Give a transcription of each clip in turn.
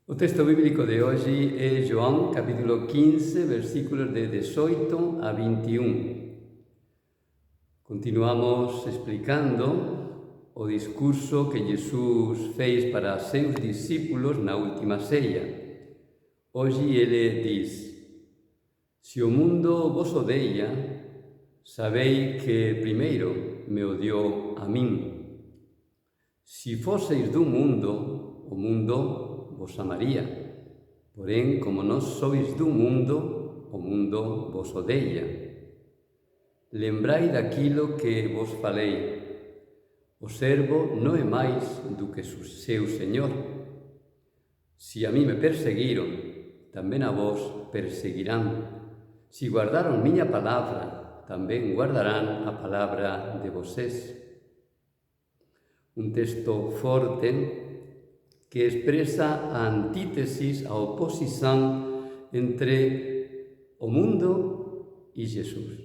O texto bíblico de hoxe é João, capítulo 15, versículos de 18 a 21. Continuamos explicando o discurso que Jesús fez para os seus discípulos na última ceia. Hoxe ele diz: «Se o mundo vos odeia, sabei que primeiro me odiou a min. Se foseis do mundo, o mundo vos amaría. Porén, como non sois do mundo, o mundo vos odeia. Lembrai daquilo que vos falei. O servo non é máis do que seu señor. Se a mí me perseguiron, tamén a vos perseguirán. Se guardaron miña palabra, tamén guardarán a palabra de vosés». Un texto forte que expresa a antítesis, a oposición entre o mundo e Jesús.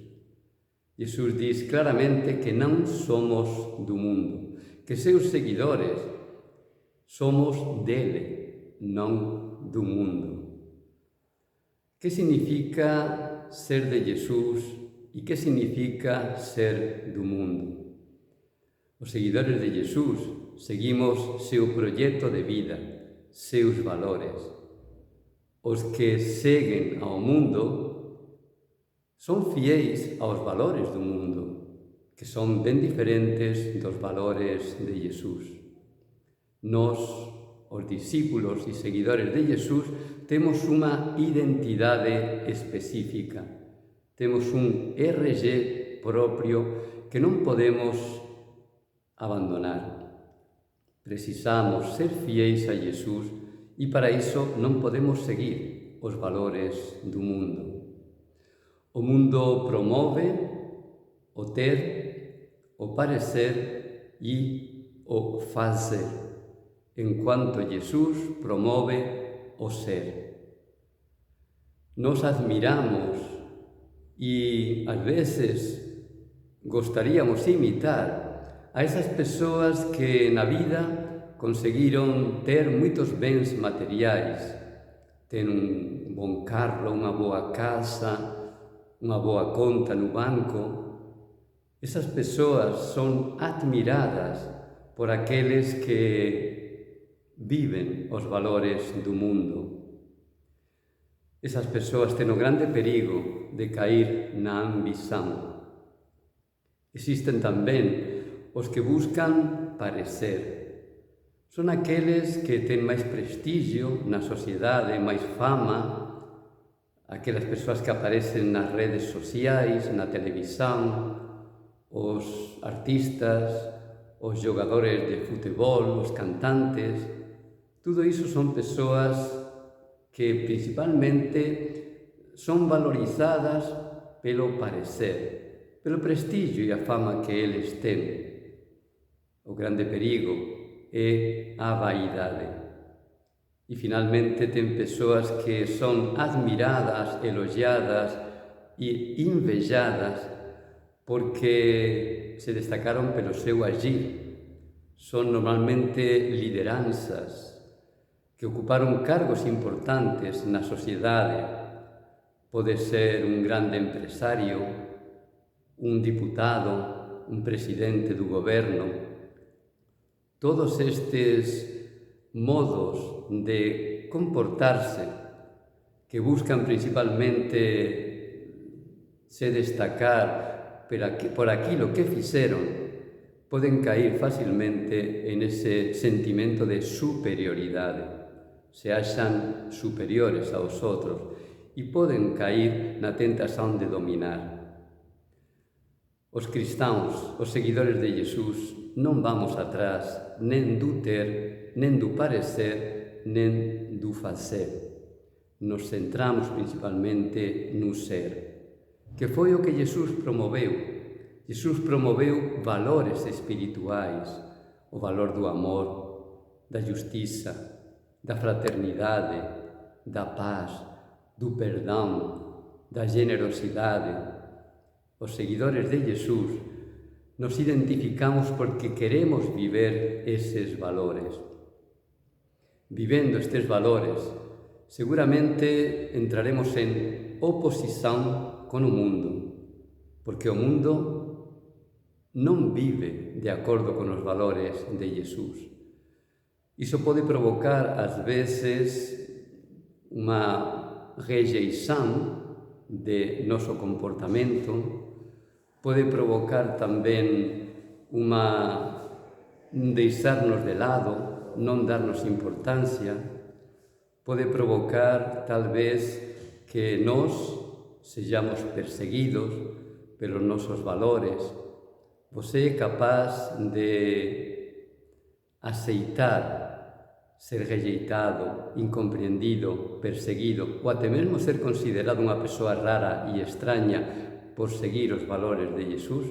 Jesús diz claramente que non somos do mundo, que seus seguidores somos dele, non do mundo. Que significa ser de Jesús e que significa ser do mundo? Os seguidores de Jesús seguimos seu proxecto de vida, seus valores. Os que seguen ao mundo son fiéis aos valores do mundo, que son ben diferentes dos valores de Jesús. Nós, os discípulos e seguidores de Jesús, temos unha identidade específica. Temos un RG propio que non podemos abandonar. Precisamos ser fiéis a Jesús e para iso non podemos seguir os valores do mundo. O mundo promove o ter, o parecer e o fazer, enquanto Jesús promove o ser. Nos admiramos e, ás veces, gostaríamos imitar a esas persoas que na vida conseguiron ter moitos bens materiais, ter un bon carro, unha boa casa, unha boa conta no banco. Esas persoas son admiradas por aqueles que viven os valores do mundo. Esas persoas ten o grande perigo de cair na ambición. Existen tamén os que buscan parecer. Son aqueles que ten máis prestigio na sociedade, máis fama, aquelas persoas que aparecen nas redes sociais, na televisión, os artistas, os xogadores de futebol, os cantantes. Tudo iso son persoas que principalmente son valorizadas pelo parecer, pelo prestigio e a fama que eles ten. O grande perigo é a vaidade. E, finalmente, ten persoas que son admiradas, elogiadas e invejadas porque se destacaron pelo seu agir. Son normalmente lideranzas que ocuparon cargos importantes na sociedade. Pode ser un grande empresario, un diputado, un presidente do goberno. Todos estes modos de comportarse que buscan principalmente se destacar por aquilo que fixeron poden cair facilmente en ese sentimento de superioridade. Se achan superiores aos outros e poden cair na tentación de dominar. Os cristãos, os seguidores de Jesús, non vamos atrás nen do ter, nen do parecer, nen do facer. Nos centramos principalmente no ser, que foi o que Jesús promoveu. Jesús promoveu valores espirituais, o valor do amor, da justiça, da fraternidade, da paz, do perdão, da generosidade. Os seguidores de Jesús nos identificamos porque queremos viver eses valores. vivendo estes valores, seguramente entraremos en oposición con o mundo, porque o mundo non vive de acordo con os valores de Jesús. Iso pode provocar, ás veces, unha rexeição de noso comportamento, pode provocar tamén un deixarnos de lado, non darnos importancia, pode provocar tal vez que nós sejamos perseguidos pelos nosos valores. Você é capaz de aceitar ser rejeitado, incomprendido, perseguido ou até mesmo ser considerado unha persoa rara e extraña por seguir os valores de Jesús?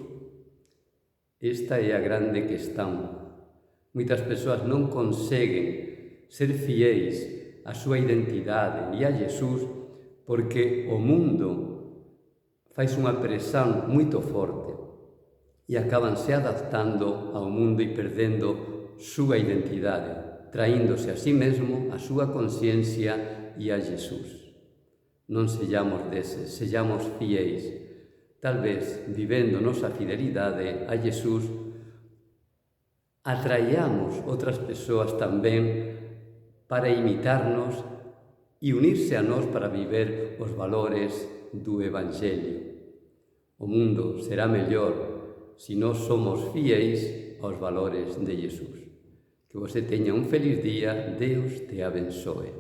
Esta é a grande questão. Moitas persoas non conseguen ser fiéis á súa identidade e a Jesús porque o mundo faz unha presión moito forte e acaban se adaptando ao mundo e perdendo súa identidade, traíndose a sí mesmo, a súa consciencia e a Jesús. Non sellamos deses, sellamos fiéis. Tal vez, vivendo nosa fidelidade a Jesús, atraíamos outras persoas tamén para imitarnos e unirse a nós para viver os valores do Evangelio. O mundo será mellor se nós somos fiéis aos valores de Jesús. Que você teña un feliz día, Deus te abençoe.